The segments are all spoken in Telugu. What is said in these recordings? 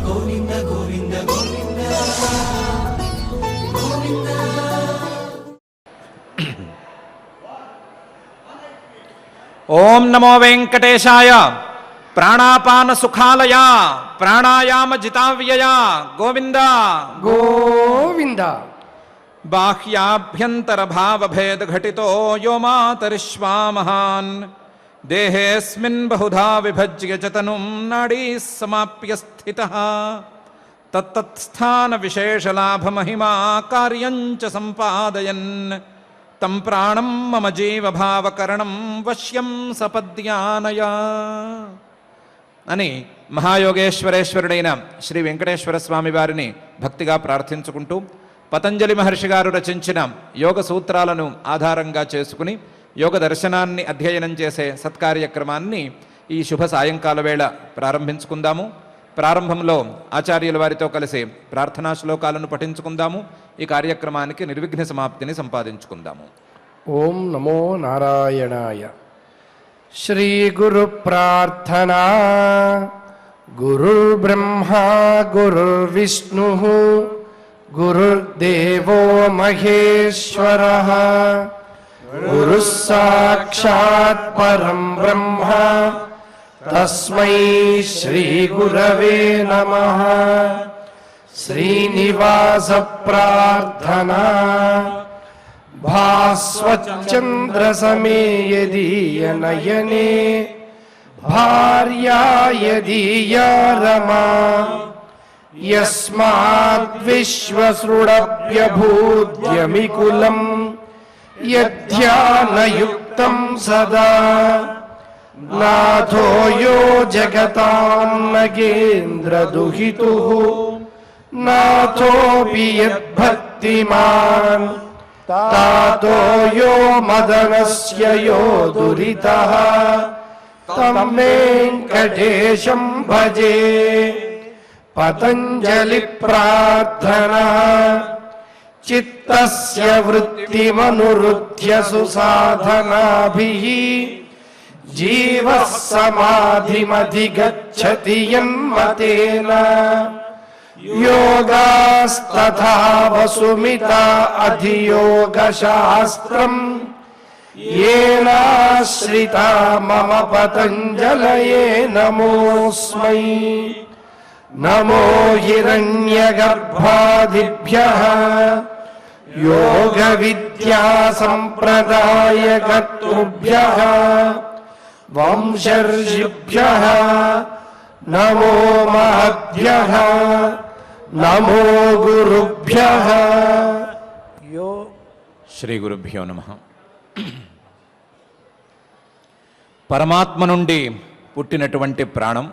గోవింద గోవింద గోవింద గోవింద. ఓం నమో వెంకటేశాయ. ప్రాణాపాన సుఖాలయ ప్రాణాయామ జితావ్యయ గోవింద గోవింద. బాహ్యాభ్యంతర భావభేద ఘటితో యో మాతరిష్వా మహాన్ దేహేస్మిన్ బహుధా విభజ్య చతనుం నాడీ సమాప్య స్థితః తత్తస్థాన విశేషలాభ మహిమా కార్యం చ సంపాదయన్ తం ప్రాణం మమ జీవభావకరణం వశ్యం సపద్యానయా అని మహాయోగేశ్వరేశ్వరుడైన శ్రీ వెంకటేశ్వర స్వామి వారిని భక్తిగా ప్రార్థించుకుంటూ పతంజలి మహర్షి గారు రచించిన యోగ సూత్రాలను ఆధారంగా చేసుకుని యోగ దర్శనాన్ని అధ్యయనం చేసే సత్కార్యక్రమాన్ని ఈ శుభ సాయంకాల వేళ ప్రారంభించుకుందాము. ప్రారంభంలో ఆచార్యుల వారితో కలిసి ప్రార్థనా శ్లోకాలను పఠించుకుందాము. ఈ కార్యక్రమానికి నిర్విఘ్న సమాప్తిని సంపాదించుకుందాము. ఓం నమో నారాయణాయ. శ్రీ గురు ప్రార్థనా. గురుర్బ్రహ్మా గురుర్విష్ణు గురుర్దేవో మహేశ్వరః. గురుః సాక్షాత్ పరం బ్రహ్మ తస్మై శ్రీ గురవే నమః. శ్రీనివాస ప్రార్థనా. భాస్వచ్చంద్ర సమేయదీయ నయనే భార్యాయదీయ రమా. యస్మాద్విశ్వసృడభ్యభూద్యమికులం యధ్యానయుక్తం సదా. నాథో యో జగతాం నగేంద్రదుహితుః నాథోపి యద్భక్తిమాన్. తాతో యో మదనస్య యో దురితః తం వెంకటేశం భజే. పతంజలి ప్రార్థనా. చిత్తస్య వృత్తిమనురుధ్య సుసాధనాభిః జీవః సమాధిమధిగచ్చతి యన్మతేన. యోగాస్తథా వసుమితా అధియోగశాస్త్రం యేనాశ్రితా మమ పతంజలయే నమోస్మై. నమో హిరణ్యగర్భాదిభ్యః యోగ విద్యా సంప్రదాయకర్తృభ్యః వంశర్షిభ్యః నమో మహద్భ్యః నమో గురుభ్యః. శ్రీ గురుభ్యో నమః. పరమాత్మ నుండి పుట్టినటువంటి ప్రాణం,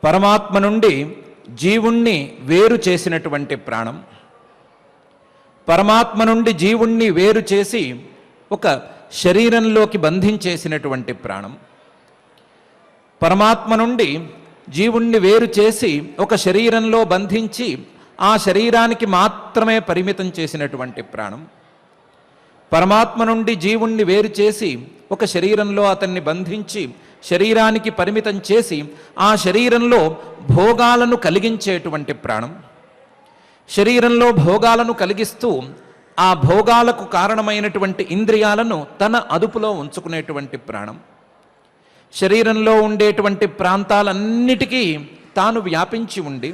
పరమాత్మ నుండి జీవుణ్ణి వేరు చేసినటువంటి ప్రాణం, పరమాత్మ నుండి జీవుణ్ణి వేరు చేసి ఒక శరీరంలోకి బంధించేసినటువంటి ప్రాణం, పరమాత్మ నుండి జీవుణ్ణి వేరు చేసి ఒక శరీరంలో బంధించి ఆ శరీరానికి మాత్రమే పరిమితం చేసినటువంటి ప్రాణం, పరమాత్మ నుండి జీవుణ్ణి వేరు చేసి ఒక శరీరంలో అతన్ని బంధించి శరీరానికి పరిమితం చేసి ఆ శరీరంలో భోగాలను కలిగించేటువంటి ప్రాణం, శరీరంలో భోగాలను కలిగిస్తూ ఆ భోగాలకు కారణమైనటువంటి ఇంద్రియాలను తన అదుపులో ఉంచుకునేటువంటి ప్రాణం, శరీరంలో ఉండేటువంటి ప్రాంతాలన్నిటికీ తాను వ్యాపించి ఉండి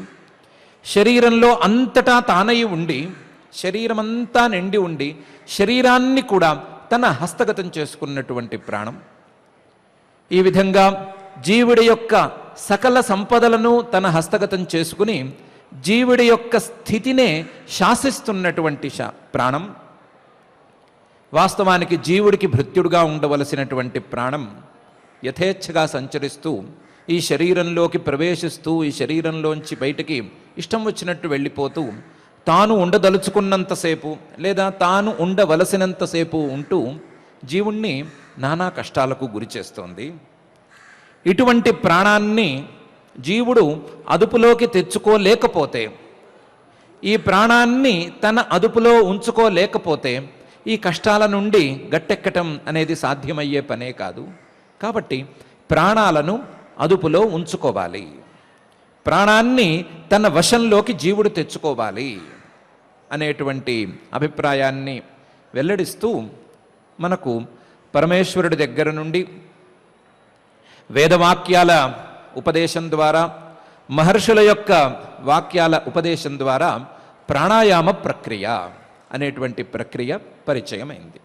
శరీరంలో అంతటా తానై ఉండి శరీరమంతా నిండి ఉండి శరీరాన్ని కూడా తన హస్తగతం చేసుకున్నటువంటి ప్రాణం. ఈ విధంగా జీవుడి యొక్క సకల సంపదలను తన హస్తగతం చేసుకుని జీవుడి యొక్క స్థితినే శాసిస్తున్నటువంటి ప్రాణం. వాస్తవానికి జీవుడికి భృత్యుడుగా ఉండవలసినటువంటి ప్రాణం యథేచ్ఛగా సంచరిస్తూ ఈ శరీరంలోకి ప్రవేశిస్తూ ఈ శరీరంలోంచి బయటికి ఇష్టం వచ్చినట్టు వెళ్ళిపోతూ తాను ఉండదలుచుకున్నంతసేపు లేదా తాను ఉండవలసినంతసేపు ఉంటూ జీవుణ్ణి నానా కష్టాలకు గురి చేస్తోంది. ఇటువంటి ప్రాణాన్ని జీవుడు అదుపులోకి తెచ్చుకోలేకపోతే, ఈ ప్రాణాన్ని తన అదుపులో ఉంచుకోలేకపోతే ఈ కష్టాల నుండి గట్టెక్కటం అనేది సాధ్యమయ్యే పనే కాదు. కాబట్టి ప్రాణాలను అదుపులో ఉంచుకోవాలి. ప్రాణాన్ని తన వశంలోకి జీవుడు తెచ్చుకోవాలి అనేటువంటి అభిప్రాయాన్ని వెల్లడిస్తూ మనకు పరమేశ్వరుడి దగ్గర నుండి వేదవాక్యాల ఉపదేశం ద్వారా, మహర్షుల యొక్క వాక్యాల ఉపదేశం ద్వారా ప్రాణాయామ ప్రక్రియ అనేటువంటి ప్రక్రియ పరిచయమైంది.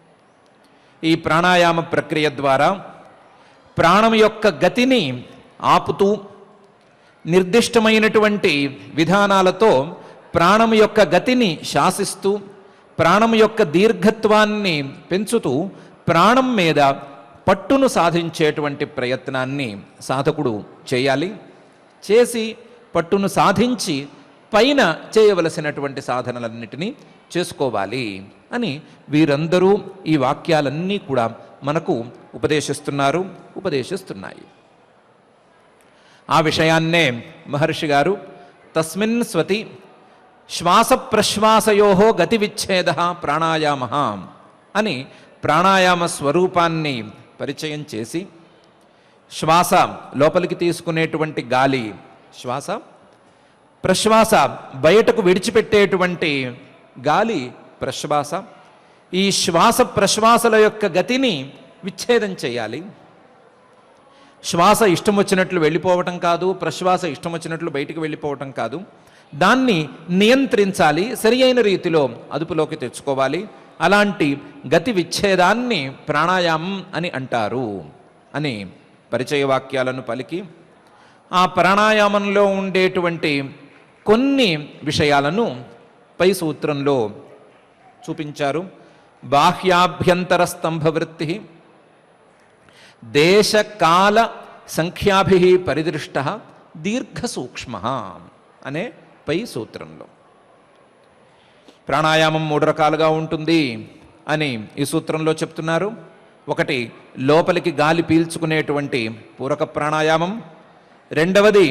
ఈ ప్రాణాయామ ప్రక్రియ ద్వారా ప్రాణం యొక్క గతిని ఆపుతూ నిర్దిష్టమైనటువంటి విధానాలతో ప్రాణం యొక్క గతిని శాసిస్తూ ప్రాణం యొక్క దీర్ఘత్వాన్ని పెంచుతూ ప్రాణం మీద పట్టును సాధించేటువంటి ప్రయత్నాన్ని సాధకుడు చేయాలి. చేసి పట్టును సాధించి పైన చేయవలసినటువంటి సాధనలన్నిటినీ చేసుకోవాలి అని వీరందరూ ఈ వాక్యాలన్నీ కూడా మనకు ఉపదేశిస్తున్నాయి. ఆ విషయాన్నే మహర్షి గారు తస్మిన్ స్వతి శ్వాస ప్రశ్వాసయో గతి విచ్ఛేద ప్రాణాయామ అని ప్రాణాయామ స్వరూపాన్ని పరిచయం చేసి, శ్వాస లోపలికి తీసుకునేటువంటి గాలి శ్వాస, ప్రశ్వాస బయటకు విడిచిపెట్టేటువంటి గాలి ప్రశ్వాస, ఈ శ్వాస ప్రశ్వాసల యొక్క గతిని విచ్ఛేదం చేయాలి. శ్వాస ఇష్టం వచ్చినట్లు వెళ్ళిపోవటం కాదు, ప్రశ్వాస ఇష్టం వచ్చినట్లు బయటికి వెళ్ళిపోవటం కాదు. దాన్ని నియంత్రించాలి, సరి అయిన రీతిలో అదుపులోకి తెచ్చుకోవాలి. అలాంటి గతి విచ్ఛేదాన్ని ప్రాణాయామం అని అంటారు అని పరిచయ వాక్యాలను పలికి, ఆ ప్రాణాయామంలో ఉండేటువంటి కొన్ని విషయాలను పై సూత్రంలో చూపించారు. బాహ్యాభ్యంతర స్తంభవృత్తి దేశకాల సంఖ్యాభి పరిదృష్ట దీర్ఘ సూక్ష్మ అనే పై సూత్రంలో ప్రాణాయామం 3 రకాలుగా ఉంటుంది అని ఈ సూత్రంలో చెప్తున్నారు. ఒకటి లోపలికి గాలి పీల్చుకునేటువంటి పూరక ప్రాణాయామం, రెండవది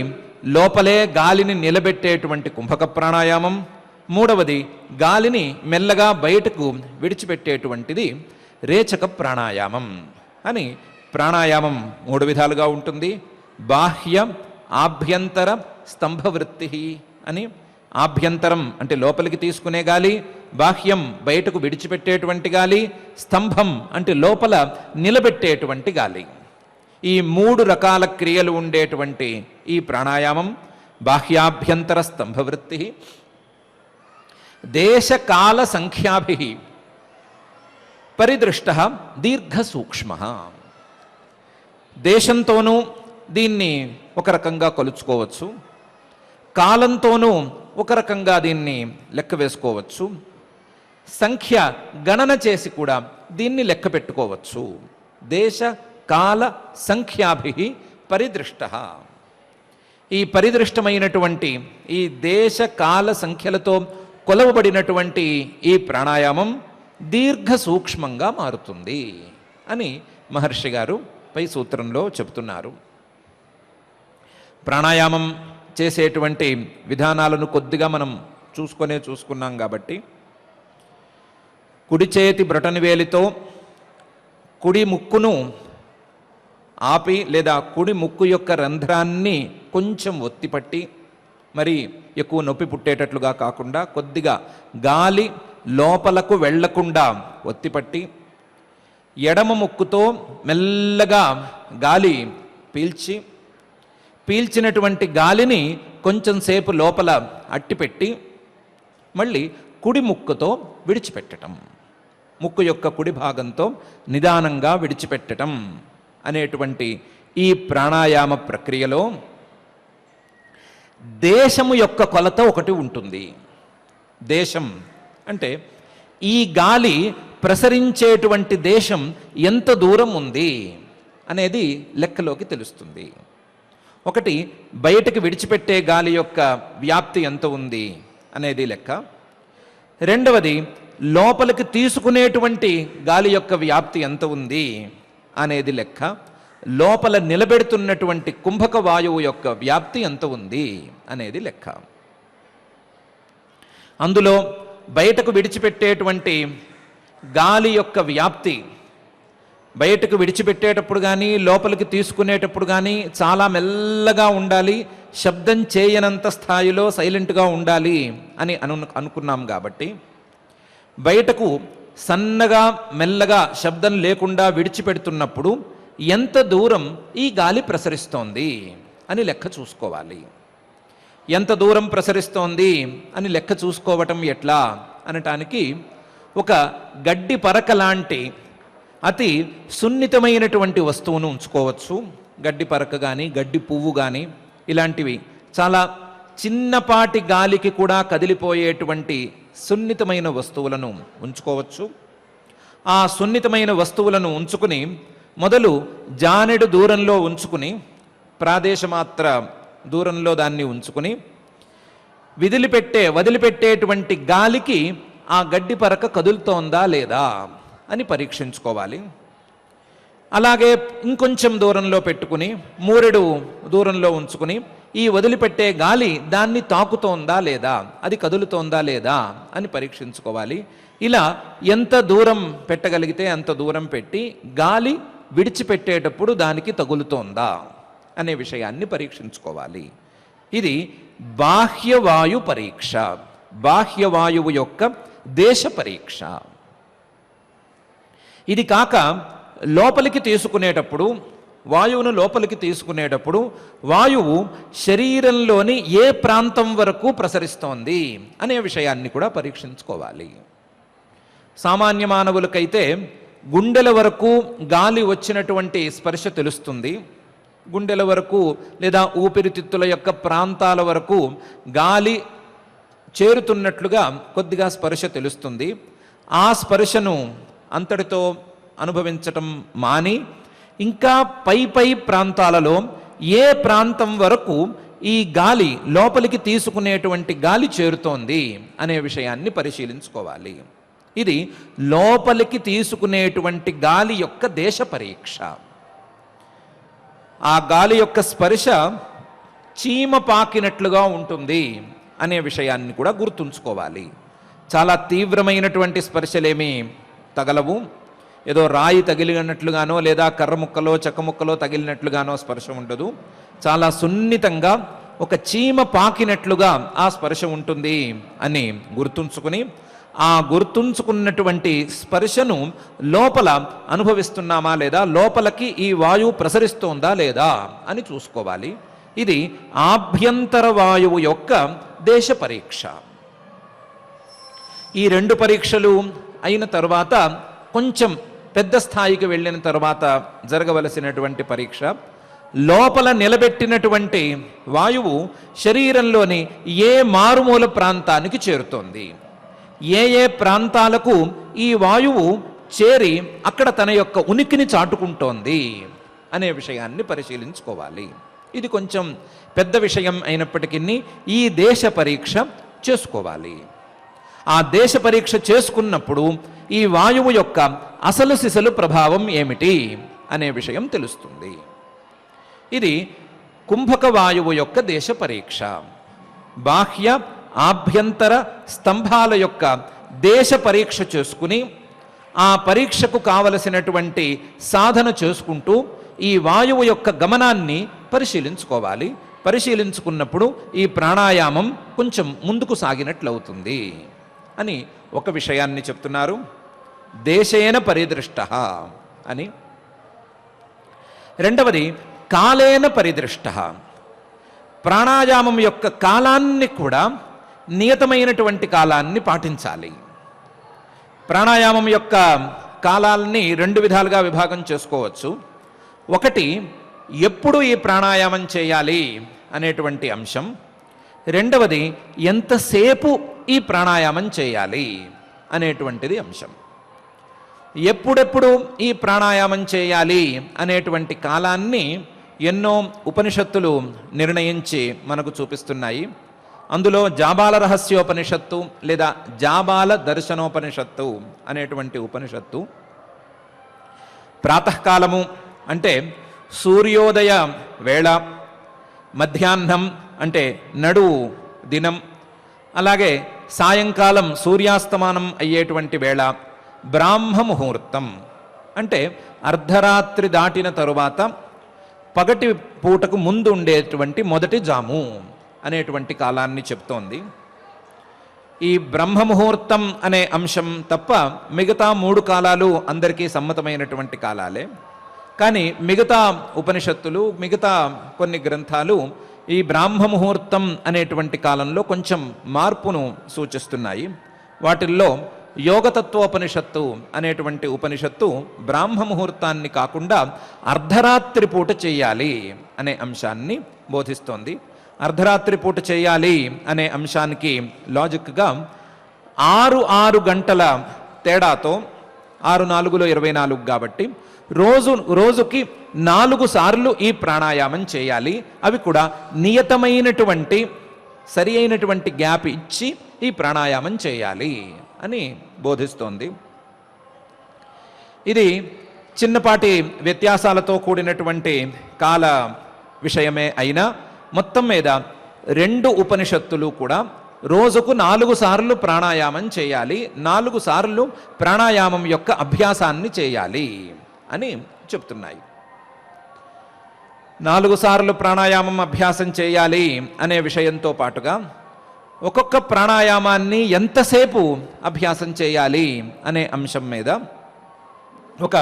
లోపలే గాలిని నిలబెట్టేటువంటి కుంభక ప్రాణాయామం, మూడవది గాలిని మెల్లగా బయటకు విడిచిపెట్టేటువంటిది రేచక ప్రాణాయామం అని ప్రాణాయామం 3 విధాలుగా ఉంటుంది. బాహ్య ఆభ్యంతర స్తంభవృత్తి అని, ఆభ్యంతరం అంటే లోపలికి తీసుకునే గాలి, బాహ్యం బయటకు విడిచిపెట్టేటువంటి గాలి, స్తంభం అంటే లోపల నిలబెట్టేటువంటి గాలి. ఈ 3 రకాల క్రియలు ఉండేటువంటి ఈ ప్రాణాయామం బాహ్యాభ్యంతర స్తంభవృత్తి దేశకాల సంఖ్యాభి పరిదృష్ట దీర్ఘ సూక్ష్మ. దేశంతోనూ దీన్ని ఒక రకంగా కొలుచుకోవచ్చు, కాలంతోనూ ఒక రకంగా దీన్ని లెక్క వేసుకోవచ్చు, సంఖ్య గణన చేసి కూడా దీన్ని లెక్క పెట్టుకోవచ్చు. దేశ కాల సంఖ్యాభి పరిదృష్ట. ఈ పరిదృష్టమైనటువంటి ఈ దేశ కాల సంఖ్యలతో కొలవబడినటువంటి ఈ ప్రాణాయామం దీర్ఘ సూక్ష్మంగా మారుతుంది అని మహర్షి గారు పై సూత్రంలో చెబుతున్నారు. ప్రాణాయామం చేసేటువంటి విధానాలను కొద్దిగా మనం చూసుకున్నాం కాబట్టి, కుడి చేతి బ్రొటనవేలితో కుడి ముక్కును ఆపి లేదా కుడి ముక్కు యొక్క రంధ్రాన్ని కొంచెం ఒత్తిపట్టి, మరి ఎక్కువ నొప్పి పుట్టేటట్లుగా కాకుండా కొద్దిగా గాలి లోపలకు వెళ్లకుండా ఒత్తిపట్టి, ఎడమ ముక్కుతో మెల్లగా గాలి పీల్చినటువంటి గాలిని కొంచెం సేపు లోపల అట్టిపెట్టి మళ్ళీ కుడి ముక్కుతో విడిచిపెట్టడం, ముక్కు యొక్క కుడి భాగంతో నిదానంగా విడిచిపెట్టడం అనేటువంటి ఈ ప్రాణాయామ ప్రక్రియలో దేశము యొక్క కొలత ఒకటి ఉంటుంది. దేశం అంటే ఈ గాలి ప్రసరించేటువంటి దేశం ఎంత దూరం ఉంది అనేది లెక్కలోకి తెలుస్తుంది. ఒకటి బయటకు విడిచిపెట్టే గాలి యొక్క వ్యాప్తి ఎంత ఉంది అనేది లెక్క, రెండవది లోపలికి తీసుకునేటువంటి గాలి యొక్క వ్యాప్తి ఎంత ఉంది అనేది లెక్క, లోపల నిలబెడుతున్నటువంటి కుంభక వాయువు యొక్క వ్యాప్తి ఎంత ఉంది అనేది లెక్క. అందులో బయటకు విడిచిపెట్టేటువంటి గాలి యొక్క వ్యాప్తి బయటకు విడిచిపెట్టేటప్పుడు కానీ లోపలికి తీసుకునేటప్పుడు కానీ చాలా మెల్లగా ఉండాలి, శబ్దం చేయనంత స్థాయిలో సైలెంట్గా ఉండాలి అని అనుకున్నాం కాబట్టి బయటకు సన్నగా మెల్లగా శబ్దం లేకుండా విడిచిపెడుతున్నప్పుడు ఎంత దూరం ఈ గాలి ప్రసరిస్తోంది అని లెక్క చూసుకోవాలి. ఎంత దూరం ప్రసరిస్తోంది అని లెక్క చూసుకోవటం ఎట్లా అనటానికి ఒక గడ్డి పరక లాంటి అతి సున్నితమైనటువంటి వస్తువును ఉంచుకోవచ్చు. గడ్డి పరక కానీ గడ్డి పువ్వు కానీ ఇలాంటివి చాలా చిన్నపాటి గాలికి కూడా కదిలిపోయేటువంటి సున్నితమైన వస్తువులను ఉంచుకోవచ్చు. ఆ సున్నితమైన వస్తువులను ఉంచుకుని మొదలు జానెడు దూరంలో ఉంచుకుని ప్రాదేశమాత్ర దూరంలో దాన్ని ఉంచుకుని వదిలిపెట్టేటువంటి గాలికి ఆ గడ్డి పరక కదులుతోందా లేదా అని పరీక్షించుకోవాలి. అలాగే ఇంకొంచెం దూరంలో పెట్టుకుని మూరెడు దూరంలో ఉంచుకుని ఈ వదిలిపెట్టే గాలి దాన్ని తాకుతోందా లేదా, అది కదులుతోందా లేదా అని పరీక్షించుకోవాలి. ఇలా ఎంత దూరం పెట్టగలిగితే అంత దూరం పెట్టి గాలి విడిచిపెట్టేటప్పుడు దానికి తగులుతోందా అనే విషయాన్ని పరీక్షించుకోవాలి. ఇది బాహ్యవాయు పరీక్ష, బాహ్యవాయువు యొక్క దేశ పరీక్ష. ఇది కాక లోపలికి తీసుకునేటప్పుడు, వాయువును లోపలికి తీసుకునేటప్పుడు వాయువు శరీరంలోని ఏ ప్రాంతం వరకు ప్రసరిస్తోంది అనే విషయాన్ని కూడా పరీక్షించుకోవాలి. సామాన్య మానవులకైతే గుండెల వరకు గాలి వచ్చినటువంటి స్పర్శ తెలుస్తుంది. గుండెల వరకు లేదా ఊపిరితిత్తుల యొక్క ప్రాంతాల వరకు గాలి చేరుతున్నట్లుగా కొద్దిగా స్పర్శ తెలుస్తుంది. ఆ స్పర్శను అంతటితో అనుభవించటం మాని ఇంకా పై ప్రాంతాలలో ఏ ప్రాంతం వరకు ఈ గాలి లోపలికి తీసుకునేటువంటి గాలి చేరుతోంది అనే విషయాన్ని పరిశీలించుకోవాలి. ఇది లోపలికి తీసుకునేటువంటి గాలి యొక్క దేశ పరీక్ష. ఆ గాలి యొక్క స్పర్శ చీమ పాకినట్లుగా ఉంటుంది అనే విషయాన్ని కూడా గుర్తుంచుకోవాలి. చాలా తీవ్రమైనటువంటి స్పర్శలేమీ తగలవు. ఏదో రాయి తగిలినట్లుగానో లేదా కర్ర ముక్కలో చెక్క ముక్కలో తగిలినట్లుగానో స్పర్శ ఉండదు. చాలా సున్నితంగా ఒక చీమ పాకినట్లుగా ఆ స్పర్శ ఉంటుంది అని గుర్తుంచుకుని ఆ గుర్తుంచుకున్నటువంటి స్పర్శను లోపల అనుభవిస్తున్నామా లేదా, లోపలికి ఈ వాయువు ప్రసరిస్తోందా లేదా అని చూసుకోవాలి. ఇది ఆభ్యంతర వాయువు యొక్క దేశ పరీక్ష. ఈ రెండు పరీక్షలు అయిన తర్వాత కొంచెం పెద్ద స్థాయికి వెళ్ళిన తర్వాత జరగవలసినటువంటి పరీక్ష లోపల నిలబెట్టినటువంటి వాయువు శరీరంలోని ఏ మారుమూల ప్రాంతానికి చేరుతోంది, ఏ ప్రాంతాలకు ఈ వాయువు చేరి అక్కడ తన యొక్క ఉనికిని చాటుకుంటోంది అనే విషయాన్ని పరిశీలించుకోవాలి. ఇది కొంచెం పెద్ద విషయం అయినప్పటికీ ఈ దేశ పరీక్ష చేసుకోవాలి. ఆ దేశ పరీక్ష చేసుకున్నప్పుడు ఈ వాయువు యొక్క అసలు సిసలు ప్రభావం ఏమిటి అనే విషయం తెలుస్తుంది. ఇది కుంభక వాయువు యొక్క దేశ పరీక్ష. బాహ్య ఆభ్యంతర స్తంభాల యొక్క దేశ పరీక్ష చేసుకుని ఆ పరీక్షకు కావలసినటువంటి సాధన చేసుకుంటూ ఈ వాయువు యొక్క గమనాన్ని పరిశీలించుకోవాలి. పరిశీలించుకున్నప్పుడు ఈ ప్రాణాయామం కొంచెం ముందుకు సాగినట్లవుతుంది అని ఒక విషయాన్ని చెప్తున్నారు. దేశేన పరిదృష్ట అని. రెండవది కాలేన పరిదృష్ట. ప్రాణాయామం యొక్క కాలాన్ని కూడా నియతమైనటువంటి కాలాన్ని పాటించాలి. ప్రాణాయామం యొక్క కాలాల్ని రెండు విధాలుగా విభాగం చేసుకోవచ్చు. ఒకటి, ఎప్పుడు ఈ ప్రాణాయామం చేయాలి అనేటువంటి అంశం. రెండవది, ఎంతసేపు ఈ ప్రాణాయామం చేయాలి అనేటువంటిది అంశం. ఎప్పుడెప్పుడు ఈ ప్రాణాయామం చేయాలి అనేటువంటి కాలాన్ని ఎన్నో ఉపనిషత్తులు నిర్ణయించి మనకు చూపిస్తున్నాయి. అందులో జాబాల రహస్యోపనిషత్తు లేదా జాబాల దర్శనోపనిషత్తు అనేటువంటి ఉపనిషత్తు ప్రాతకాలము అంటే సూర్యోదయ వేళ, మధ్యాహ్నం అంటే నడువు దినం, అలాగే సాయంకాలం సూర్యాస్తమానం అయ్యేటువంటి వేళ, బ్రాహ్మ ముహూర్తం అంటే అర్ధరాత్రి దాటిన తరువాత పగటి పూటకు ముందు ఉండేటువంటి మొదటి జాము అనేటువంటి కాలాన్ని చెప్తోంది. ఈ బ్రహ్మముహూర్తం అనే అంశం తప్ప మిగతా 3 కాలాలు అందరికీ సమ్మతమైనటువంటి కాలాలే. కానీ మిగతా ఉపనిషత్తులు, మిగతా కొన్ని గ్రంథాలు ఈ బ్రాహ్మముహూర్తం అనేటువంటి కాలంలో కొంచెం మార్పును సూచిస్తున్నాయి. వాటిల్లో యోగతత్వోపనిషత్తు అనేటువంటి ఉపనిషత్తు బ్రాహ్మముహూర్తాన్ని కాకుండా అర్ధరాత్రి పూట చేయాలి అనే అంశాన్ని బోధిస్తోంది. అర్ధరాత్రి పూట చేయాలి అనే అంశానికి లాజిక్గా 6 గంటల తేడాతో 6 4 24 కాబట్టి రోజుకి 4 సార్లు ఈ ప్రాణాయామం చేయాలి. అవి కూడా నియతమైనటువంటి సరి అయినటువంటి గ్యాప్ ఇచ్చి ఈ ప్రాణాయామం చేయాలి అని బోధిస్తోంది. ఇది చిన్నపాటి వ్యత్యాసాలతో కూడినటువంటి కాల విషయమే అయినా మొత్తం మీద 2 ఉపనిషత్తులు కూడా రోజుకు 4 సార్లు ప్రాణాయామం చేయాలి, 4 సార్లు ప్రాణాయామం యొక్క అభ్యాసాన్ని చేయాలి అని చెప్తున్నాయి. 4 సార్లు ప్రాణాయామం అభ్యాసం చేయాలి అనే విషయంతో పాటుగా ఒక్కొక్క ప్రాణాయామాన్ని ఎంతసేపు అభ్యాసం చేయాలి అనే అంశం మీద ఒక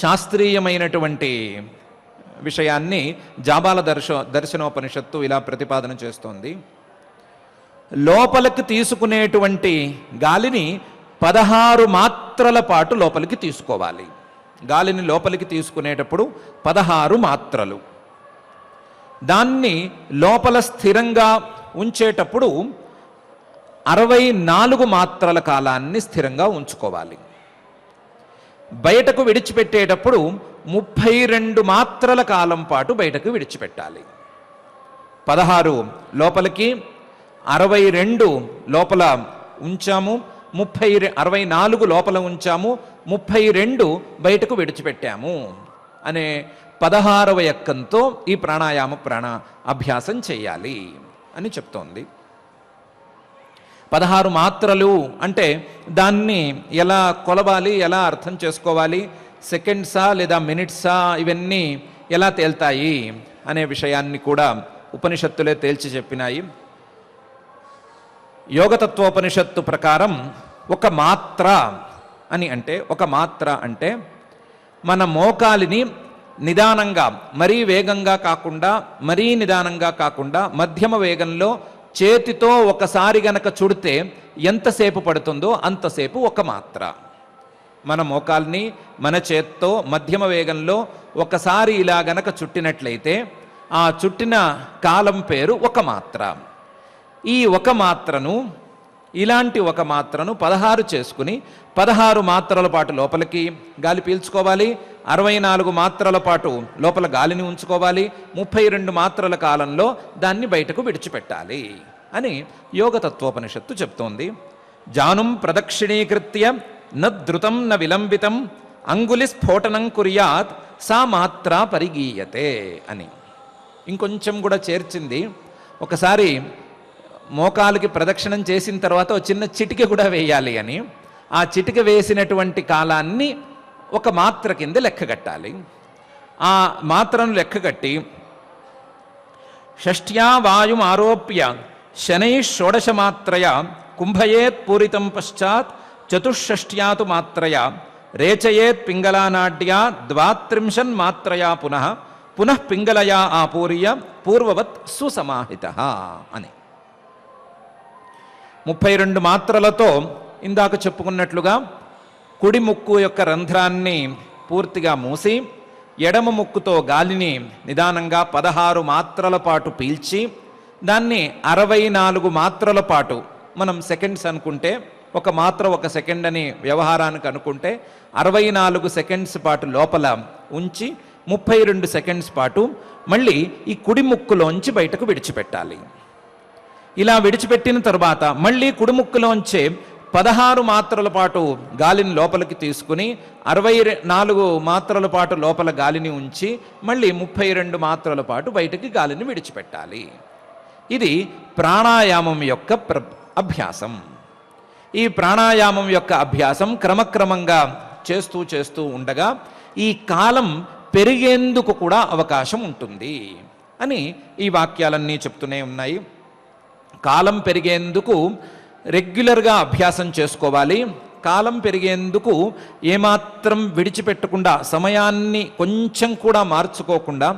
శాస్త్రీయమైనటువంటి విషయాన్ని జాబాల దర్శనోపనిషత్తు ఇలా ప్రతిపాదన చేస్తోంది. లోపలికి తీసుకునేటువంటి గాలిని 16 మాత్రల పాటు లోపలికి తీసుకోవాలి. గాలిని లోపలికి తీసుకునేటప్పుడు 16 మాత్రలు. దాన్ని లోపల స్థిరంగా ఉంచేటప్పుడు 64 మాత్రల కాలాన్ని స్థిరంగా ఉంచుకోవాలి. బయటకు విడిచిపెట్టేటప్పుడు 32 మాత్రల కాలం పాటు బయటకు విడిచిపెట్టాలి. 16 లోపలికి, 62 లోపల ఉంచాము, 64 లోపల ఉంచాము, 32 బయటకు విడిచిపెట్టాము అనే 16వ ఎక్కంతో ఈ ప్రాణ అభ్యాసం చేయాలి అని చెప్తోంది. 16 మాత్రలు అంటే దాన్ని ఎలా కొలవాలి, ఎలా అర్థం చేసుకోవాలి, సెకండ్సా లేదా మినిట్సా, ఇవన్నీ ఎలా తేల్తాయి అనే విషయాన్ని కూడా ఉపనిషత్తులే తేల్చి చెప్పినాయి. యోగతత్వోపనిషత్తు ప్రకారం ఒక మాత్ర అంటే మన మోకాలిని నిదానంగా, మరీ వేగంగా కాకుండా మరీ నిదానంగా కాకుండా మధ్యమ వేగంలో చేతితో ఒకసారి గనక చుడితే ఎంతసేపు పడుతుందో అంతసేపు ఒక మాత్ర. మన మోకాల్ని మన చేత్తో మధ్యమ వేగంలో ఒకసారి ఇలా గనక చుట్టినట్లయితే ఆ చుట్టిన కాలం పేరు ఒక మాత్ర. ఈ ఒక మాత్రను, ఇలాంటి ఒక మాత్రను 16 చేసుకుని 16 మాత్రల పాటు లోపలికి గాలి పీల్చుకోవాలి, 64 మాత్రల పాటు లోపల గాలిని ఉంచుకోవాలి, 32 మాత్రల కాలంలో దాన్ని బయటకు విడిచిపెట్టాలి అని యోగతత్వోపనిషత్తు చెప్తోంది. జానుం ప్రదక్షిణీకృత్య న ధృతం న విలంబితం అంగులి స్ఫోటనం కుర్యాత్ సా మాత్ర పరిగీయతే అని ఇంకొంచెం కూడా చేర్చింది. ఒకసారి మోకాలికి ప్రదక్షిణం చేసిన తర్వాత ఒక చిన్న చిటిక కూడా వేయాలి అని. ఆ చిటిక వేసినటువంటి కాలాన్ని ఒక మాత్ర కింద లెక్కగట్టాలి. ఆ మాత్రను లెక్కగట్టి షష్ట్యా వాయుం ఆరోప్య శనై షోడశ మాత్రయ కుంభయేత్ పూరితం పశ్చాత్ చతుషష్ట్యాతు మాత్రయ రేచయేత్ పింగళానాడ్యా 32 మాత్రయా పునః పింగళయా ఆపూర్య పూర్వవత్ సుసమాహితః అని 32 మాత్రలతో ఇందాక చెప్పుకున్నట్లుగా కుడి ముక్కు యొక్క రంధ్రాన్ని పూర్తిగా మూసి ఎడమ ముక్కుతో గాలిని నిదానంగా 16 మాత్రల పాటు పీల్చి దాన్ని 64 మాత్రల పాటు, మనం సెకండ్స్ అనుకుంటే ఒక మాత్ర 1 సెకండ్ అని వ్యవహారానికి అనుకుంటే 64 సెకండ్స్ పాటు లోపల ఉంచి 32 సెకండ్స్ పాటు మళ్ళీ ఈ కుడి ముక్కులోంచి బయటకు విడిచిపెట్టాలి. ఇలా విడిచిపెట్టిన తరువాత మళ్ళీ కుడి ముక్కులోంచే 16 మాత్రల పాటు గాలిని లోపలికి తీసుకుని 64 మాత్రల పాటు లోపల గాలిని ఉంచి మళ్ళీ 32 మాత్రల పాటు బయటికి గాలిని విడిచిపెట్టాలి. ఇది ప్రాణాయామం యొక్క అభ్యాసం. ఈ ప్రాణాయామం యొక్క అభ్యాసం క్రమక్రమంగా చేస్తూ ఉండగా ఈ కాలం పెరిగేందుకు కూడా అవకాశం ఉంటుంది అని ఈ వాక్యాలన్నీ చెప్తూనే ఉన్నాయి. కాలం పెరిగేందుకు రెగ్యులర్గా అభ్యాసం చేసుకోవాలి. కాలం పెరిగేందుకు ఏమాత్రం విడిచిపెట్టకుండా, సమయాన్ని కొంచెం కూడా మార్చుకోకుండా,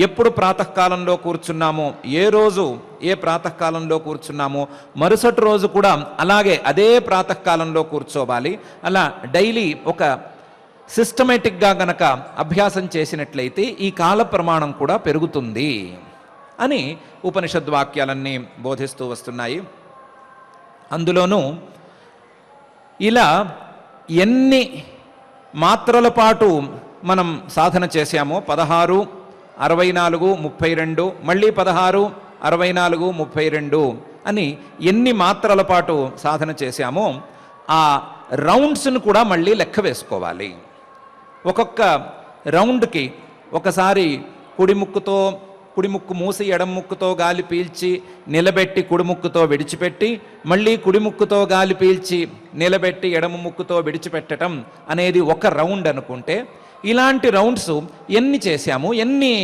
ఎప్పుడు ప్రాతకాలంలో కూర్చున్నామో, ఏ రోజు ఏ ప్రాతకాలంలో కూర్చున్నామో మరుసటి రోజు కూడా అలాగే అదే ప్రాతకాలంలో కూర్చోవాలి. అలా డైలీ ఒక సిస్టమేటిక్గా గనక అభ్యాసం చేసినట్లయితే ఈ కాల ప్రమాణం కూడా పెరుగుతుంది అని ఉపనిషద్ వాక్యాలన్నీ బోధిస్తూ వస్తున్నాయి. అందులోనూ ఇలా ఎన్ని మాత్రల పాటు మనం సాధన చేశామో 16, 64, 32, మళ్ళీ 16, 64, 32 అని ఎన్ని మాత్రల పాటు సాధన చేశామో ఆ రౌండ్స్ను కూడా మళ్ళీ లెక్క వేసుకోవాలి. ఒక్కొక్క రౌండ్కి ఒకసారి కుడి ముక్కు మూసి ఎడమ ముక్కుతో గాలి పీల్చి నిలబెట్టి కుడి ముక్కుతో విడిచిపెట్టి, మళ్ళీ కుడి ముక్కుతో గాలి పీల్చి నిలబెట్టి ఎడమ ముక్కుతో విడిచిపెట్టడం అనేది ఒక రౌండ్ అనుకుంటే, ఇలాంటి రౌండ్స్ ఎన్ని చేశాము, ఎన్ని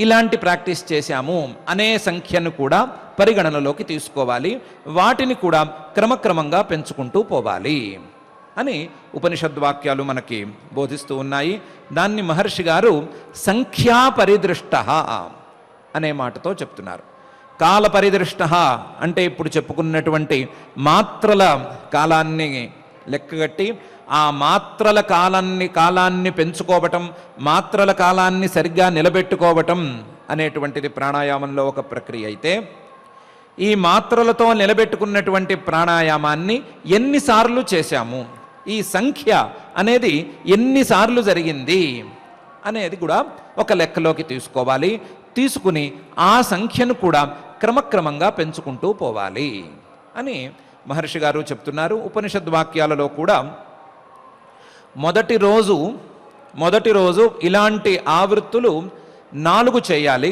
ఇలాంటి ప్రాక్టీస్ చేశాము అనే సంఖ్యను కూడా పరిగణనలోకి తీసుకోవాలి. వాటిని కూడా క్రమక్రమంగా పెంచుకుంటూ పోవాలి అని ఉపనిషద్వాక్యాలు మనకి బోధిస్తూ ఉన్నాయి. దాన్ని మహర్షి గారు సంఖ్యా పరిదృష్ట అనే మాటతో చెప్తున్నారు. కాల పరిదృష్ట అంటే ఇప్పుడు చెప్పుకున్నటువంటి మాత్రల కాలాన్ని లెక్కగట్టి ఆ మాత్రల కాలాన్ని పెంచుకోవటం, మాత్రల కాలాన్ని సరిగ్గా నిలబెట్టుకోవటం అనేటువంటిది ప్రాణాయామంలో ఒక ప్రక్రియ అయితే, ఈ మాత్రలతో నిలబెట్టుకున్నటువంటి ప్రాణాయామాన్ని ఎన్నిసార్లు చేశాము, ఈ సంఖ్య అనేది ఎన్నిసార్లు జరిగింది అనేది కూడా ఒక లెక్కలోకి తీసుకోవాలి. తీసుకుని ఆ సంఖ్యను కూడా క్రమక్రమంగా పెంచుకుంటూ పోవాలి అని మహర్షి గారు చెప్తున్నారు. ఉపనిషద్ వాక్యాలలో కూడా మొదటి రోజు ఇలాంటి ఆవృత్తులు 4 చేయాలి.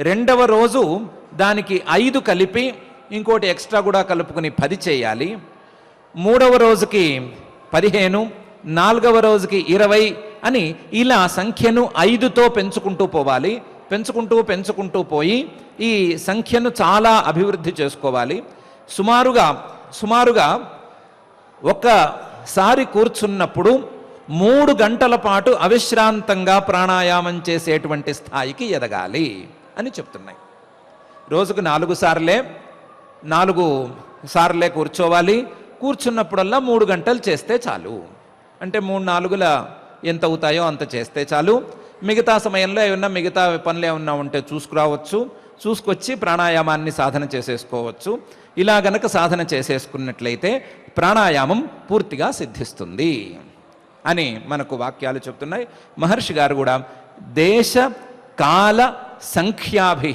రెండవ రోజు దానికి 5 కలిపి ఇంకోటి ఎక్స్ట్రా కూడా కలుపుకుని 10 చేయాలి. మూడవ రోజుకి 15, నాలుగవ రోజుకి 20 అని ఇలా సంఖ్యను 5తో పెంచుకుంటూ పోవాలి. పెంచుకుంటూ పోయి ఈ సంఖ్యను చాలా అభివృద్ధి చేసుకోవాలి. సుమారుగా ఒకసారి కూర్చున్నప్పుడు 3 గంటల పాటు అవిశ్రాంతంగా ప్రాణాయామం చేసేటువంటి స్థాయికి ఎదగాలి అని చెప్తున్నాయి. రోజుకు 4 సార్లే కూర్చోవాలి. కూర్చున్నప్పుడల్లా 3 గంటలు చేస్తే చాలు. అంటే 3 4ల ఎంత అవుతాయో అంత చేస్తే చాలు. మిగతా సమయంలో ఏమన్నా మిగతా పనులు ఏమన్నా ఉంటే చూసుకొచ్చి ప్రాణాయామాన్ని సాధన చేసేసుకోవచ్చు. ఇలా గనక సాధన చేసేసుకున్నట్లయితే ప్రాణాయామం పూర్తిగా సిద్ధిస్తుంది అని మనకు వాక్యాలు చెప్తున్నాయి. మహర్షి గారు కూడా దేశ కాల సంఖ్యాభి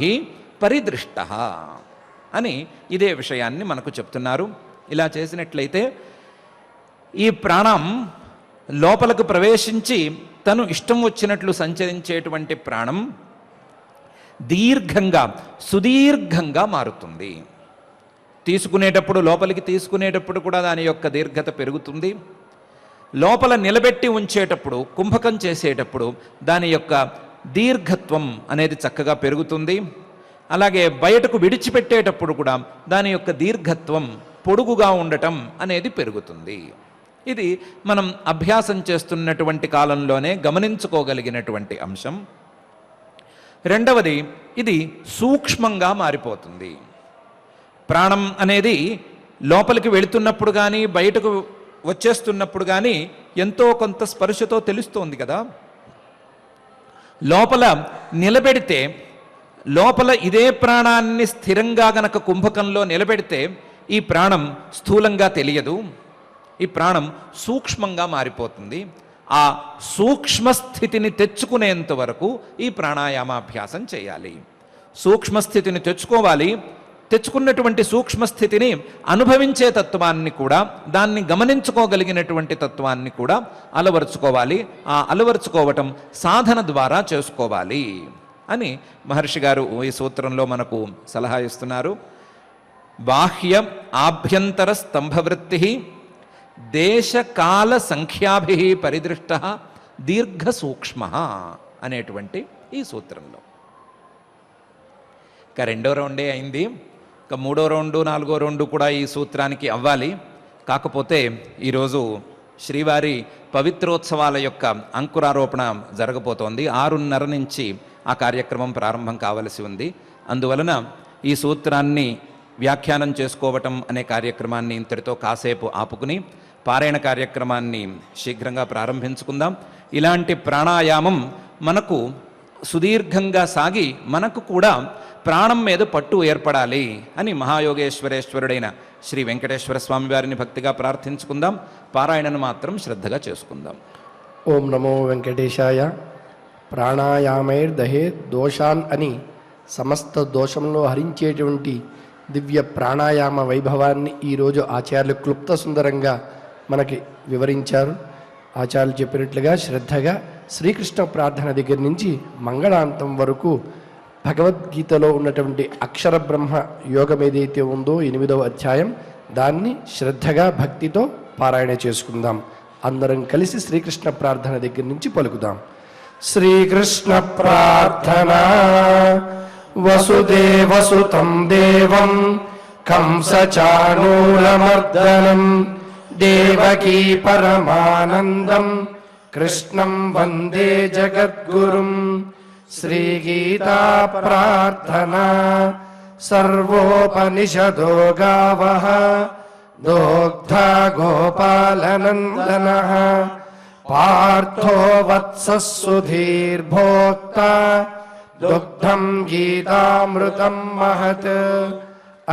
పరిదృష్ట అని ఇదే విషయాన్ని మనకు చెప్తున్నారు. ఇలా చేసినట్లయితే ఈ ప్రాణం లోపలకు ప్రవేశించి తను ఇష్టం వచ్చినట్లు సంచరించేటువంటి ప్రాణం సుదీర్ఘంగా మారుతుంది. లోపలికి తీసుకునేటప్పుడు కూడా దాని యొక్క దీర్ఘత పెరుగుతుంది. లోపల నిలబెట్టి ఉంచేటప్పుడు, కుంభకం చేసేటప్పుడు దాని యొక్క దీర్ఘత్వం అనేది చక్కగా పెరుగుతుంది. అలాగే బయటకు విడిచిపెట్టేటప్పుడు కూడా దాని యొక్క దీర్ఘత్వం, పొడుగుగా ఉండటం అనేది పెరుగుతుంది. ఇది మనం అభ్యాసం చేస్తున్నటువంటి కాలంలోనే గమనించుకోగలిగినటువంటి అంశం. రెండవది, ఇది సూక్ష్మంగా మారిపోతుంది. ప్రాణం అనేది లోపలికి వెళుతున్నప్పుడు కానీ బయటకు వచ్చేస్తున్నప్పుడు కానీ ఎంతో కొంత స్పర్శతో తెలుస్తోంది కదా. లోపల నిలబెడితే, లోపల ఇదే ప్రాణాన్ని స్థిరంగా గనక కుంభకంలో నిలబెడితే ఈ ప్రాణం స్థూలంగా తెలియదు. ఈ ప్రాణం సూక్ష్మంగా మారిపోతుంది. ఆ సూక్ష్మస్థితిని తెచ్చుకునేంత వరకు ఈ ప్రాణాయామాభ్యాసం చేయాలి. సూక్ష్మస్థితిని తెచ్చుకోవాలి. తెచ్చుకున్నటువంటి సూక్ష్మస్థితిని అనుభవించే తత్వాన్ని కూడా, దాన్ని గమనించుకోగలిగినటువంటి తత్వాన్ని కూడా అలవరుచుకోవాలి. ఆ అలవరుచుకోవటం సాధన ద్వారా చేసుకోవాలి అని మహర్షి గారు ఈ సూత్రంలో మనకు సలహా ఇస్తున్నారు. బాహ్య ఆభ్యంతర స్తంభవృత్తి దేశకాల సంఖ్యాభి పరిదృష్ట దీర్ఘ సూక్ష్మ అనేటువంటి ఈ సూత్రంలో. ఇక 2వ రౌండే అయింది. ఇక 3వ రౌండు 4వ రౌండు కూడా ఈ సూత్రానికి అవ్వాలి. కాకపోతే ఈరోజు శ్రీవారి పవిత్రోత్సవాల యొక్క అంకురారోపణ జరగబోతోంది. 6:30 నుంచి ఆ కార్యక్రమం ప్రారంభం కావలసి ఉంది. అందువలన ఈ సూత్రాన్ని వ్యాఖ్యానం చేసుకోవటం అనే కార్యక్రమాన్ని ఇంతటితో కాసేపు ఆపుకుని పారాయణ కార్యక్రమాన్ని శీఘ్రంగా ప్రారంభించుకుందాం. ఇలాంటి ప్రాణాయామం మనకు సుదీర్ఘంగా సాగి మనకు కూడా ప్రాణం మీద పట్టు ఏర్పడాలి అని మహాయోగేశ్వరేశ్వరుడైన శ్రీ వెంకటేశ్వర స్వామి వారిని భక్తిగా ప్రార్థించుకుందాం. పారాయణను మాత్రం శ్రద్ధగా చేసుకుందాం. ఓం నమో వెంకటేశాయ. ప్రాణాయామైర్దహే దోషాన్ అని సమస్త దోషంలో హరించేటువంటి దివ్య ప్రాణాయామ వైభవాన్ని ఈరోజు ఆచార్యులు క్లుప్త సుందరంగా మనకి వివరించారు. ఆచార్యులు చెప్పినట్లుగా శ్రద్ధగా శ్రీకృష్ణ ప్రార్థన దగ్గర నుంచి మంగళాంతం వరకు భగవద్గీతలో ఉన్నటువంటి అక్షర బ్రహ్మ యోగం ఏదైతే ఉందో 8వ అధ్యాయం, దాన్ని శ్రద్ధగా భక్తితో పారాయణ చేసుకుందాం. అందరం కలిసి శ్రీకృష్ణ ప్రార్థన దగ్గర నుంచి పలుకుదాం. శ్రీకృష్ణ ప్రార్థన. వసుదేవసుతం దేవం కంసచాణూరమర్దనం దేవకీ పరమానందం కృష్ణం వందే జగద్గురుం. శ్రీగీతా ప్రార్థనా. సర్వోపనిషదో గావః దోగ్ధా గోపాలనందనః పార్థో వత్సః సుధీర్భోక్తా దుగ్ధం గీతామృతం మహత్.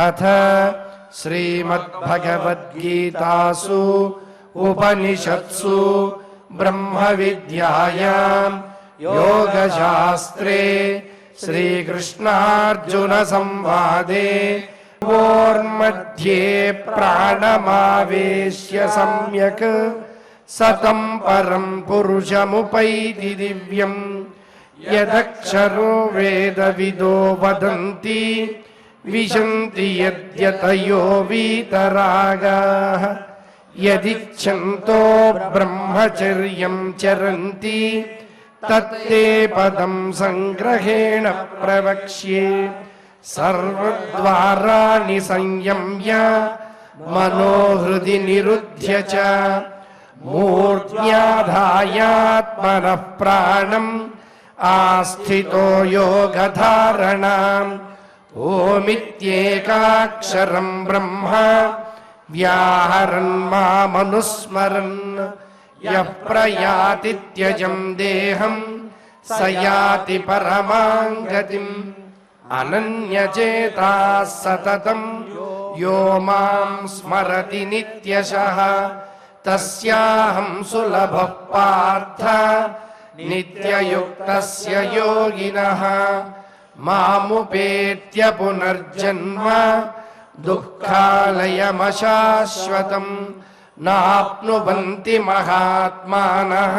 అథ శ్రీమద్భగవద్గీతాసు ఉపనిషత్సు బ్రహ్మ విద్యాయాం యోగశాస్త్రే శ్రీకృష్ణార్జున సంవాదే ఓర్मध्ये ప్రాణమావేశ్య సమ్యక్ సతం పరం పురుషముపైతి దివ్యం యదక్షరో వేదవిదో వదంతి విశంతి యద్యతయో వీతరాగాః యదిచ్ఛంతో బ్రహ్మచర్యం చరంతి తత్తే పదం సంగ్రహేణ ప్రవక్ష్యే. సర్వద్వారాణి సంయమ్య మనోహృది నిరుధ్య చ మూర్ధ్యాధాయాత్మనః ప్రాణం ఆస్థితో యోగధారణాం. ఓమిత్యేకాక్షరం బ్రహ్మ వ్యాహరన్ మామనుస్మరన్ యః ప్రయాతి త్యజం దేహం స యాతి పరమాం గతిం. అనన్యచేతాః సతతం యో మాం స్మరతి నిత్యశః తస్యాహం సులభః పార్థ నిత్యయుక్తస్య యోగినః. మాముపేత్య పునర్జన్మ దుఃఖాలయమశాశ్వతం నాప్నువంతి మహాత్మానః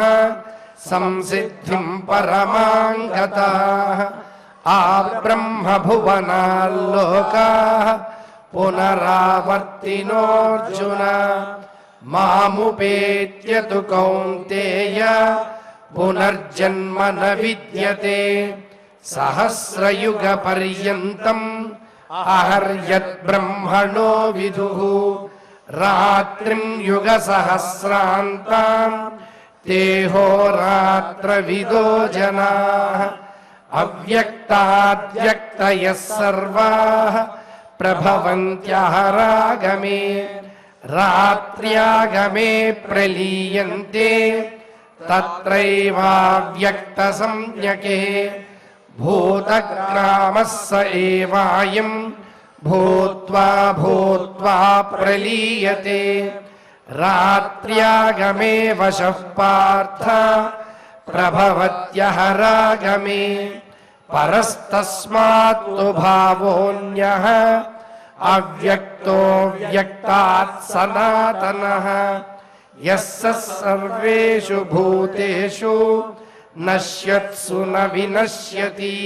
సంసిద్ధిం పరమాం గతాః. ఆబ్రహ్మభువనాల్లోకాః పునరావర్తినోऽర్జున. మాముపేత్య తు కౌంతేయ పునర్జన్మ న విద్యతే. సహస్రయుగ పర్యంతం అహర్యద్బ్రహ్మణో విదుః. రాత్రిం యుగ సహస్రాంతాం తేహోరాత్రవిదో జనాః. అవ్యక్తాద్వ్యక్తయః సర్వాః ప్రభవంత్యహరాగమే. రాత్ర్యాగమే ప్రలీయంతే తత్రైవావ్యక్త సంజ్ఞకే. భూతగ్రామః స ఏవాయం భూత్వా భూత్వా ప్రలీయతే. రాత్ర్యాగమే వశః పార్థ ప్రభవత్యహరాగమే. పరస్తస్మాత్తు భావోऽన్యః అవ్యక్తో వ్యక్తాత్ సనాతనః. యస్య సర్వేషు భూతేషు నశ్యత్సు న వినశ్యతి.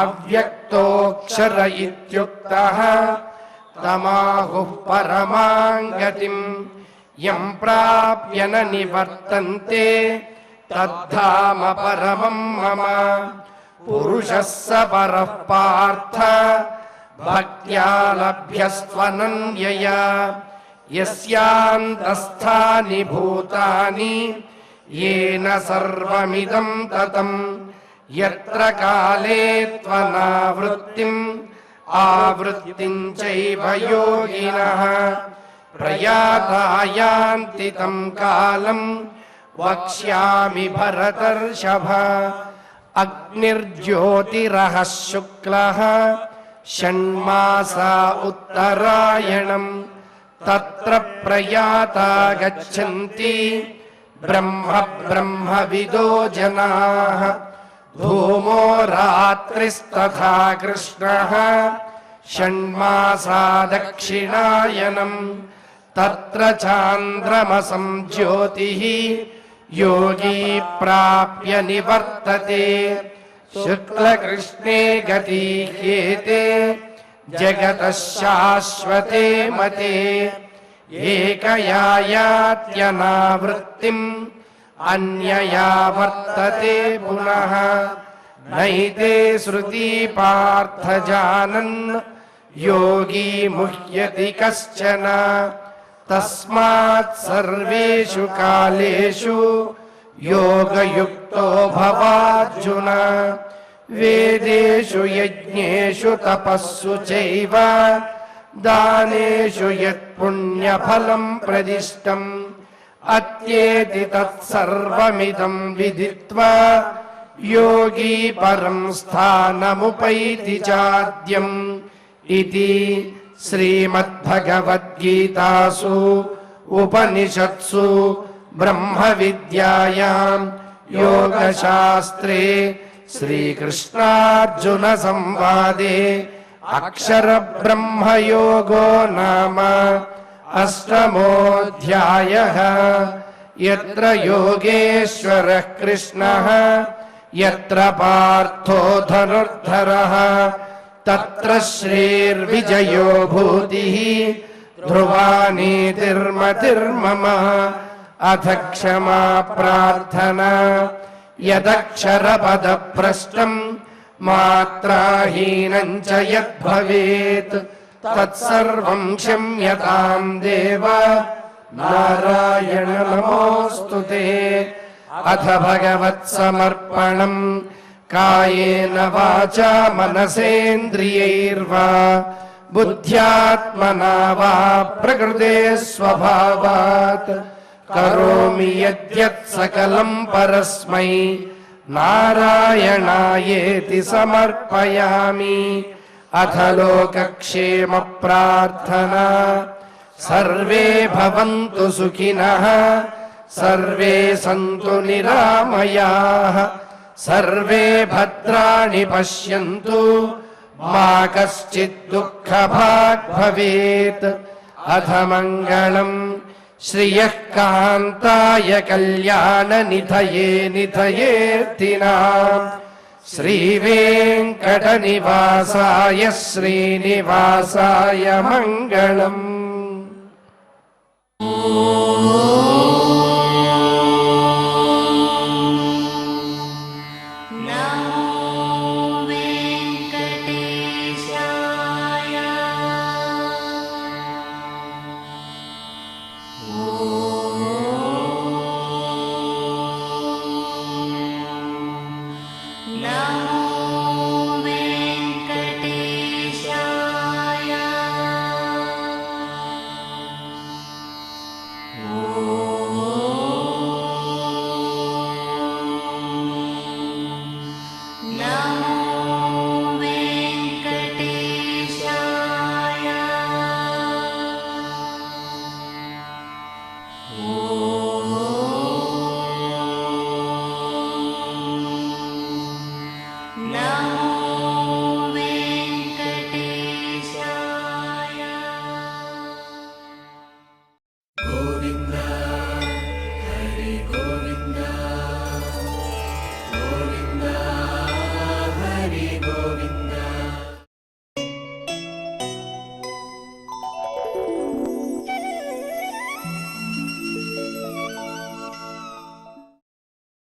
అవ్యక్తోక్షర ఇత్యుక్తః తమాహుః పరమాం గతిం. యం ప్రాప్య న నివర్తంతే తద్ధామ పరమం మమ పురుషः స పరః పార్థ భక్త్యా లభ్యస్త్వనన్యయా యస్యాంతస్థాని భూతాని येन सर्वमिदं ततं यत्र काले त्वनावृत्तिम् आवृत्तिं चैव योगिनः प्रयाता यान्ति तं कालं वक्ष्यामि भरतर्षभ अग्निर्ज्योतिरः शुक्लः षण्मासा उत्तरायणं तत्र प्रयाता गच्छन्ति ब्रह्म ब्रह्मविदो जनाः धूमो रात्रिस्तथा कृष्णः षण्मासा दक्षिणायनं तत्र चान्द्रमसं ज्योतिः योगी प्राप्य निवर्तते शुक्लकृष्णे गतीह्येते जगतः शाश्वते मते एकया यात्यनावृत्तिम् अन्यया वर्तते पुनः नैते श्रुति पार्थ जानन् योगी मुह्यति कश्चन तस्मात् सर्वेषु कालेषु योगयुक्तो भवार्जुन वेदेषु यज्ञेषु तपस्सु चैव दानेषु यत्पुण्यफलं प्रदिष्टम् अत्येति तत्सर्वमिदं विदित्वा योगी परं स्थानमुपैति चाद्यम् इति श्रीमद्भगवद्गीतासु उपनिषत्सु ब्रह्मविद्यायां योगशास्त्रे श्रीकृष्णार्जुनसंवादे अक्षरब्रह्मयोगो नाम अष्टमोऽध्यायः यत्र योगेश्वरः कृष्णः यत्र पार्थो धनुर्धरः तत्र श्रीर्विजयो भूतिः ध्रुवा नीतिर्मतिर्मम अथ क्षमा प्रार्थना यदक्षरपदभ्रष्टम् मात्राहीनं च यद्भवेत् तत्सर्वं क्षम्यतां देव नारायण नमोऽस्तु ते अथ भगवत्समर्पणं कायेन वाचा मनसेन्द्रियैर्वा बुद्ध्यात्मना वा प्रकृते स्वभावात् करोमि यद्यत् सकलं परस्मै नारायणायेति समर्पयामि अथ लोकक्षेम प्रार्थना सर्वे भवन्तु सुखिनः सर्वे सन्तु निरामयाः सर्वे भद्राणि पश्यन्तु मा कश्चित् दुःखभाग् भवेत् अथ मङ्गलम् श्रियः कान्ताय कल्याणनिधये निधयेऽर्थिनाम् श्रीवेङ्कटनिवासाय श्रीनिवासाय मङ्गलम्। Now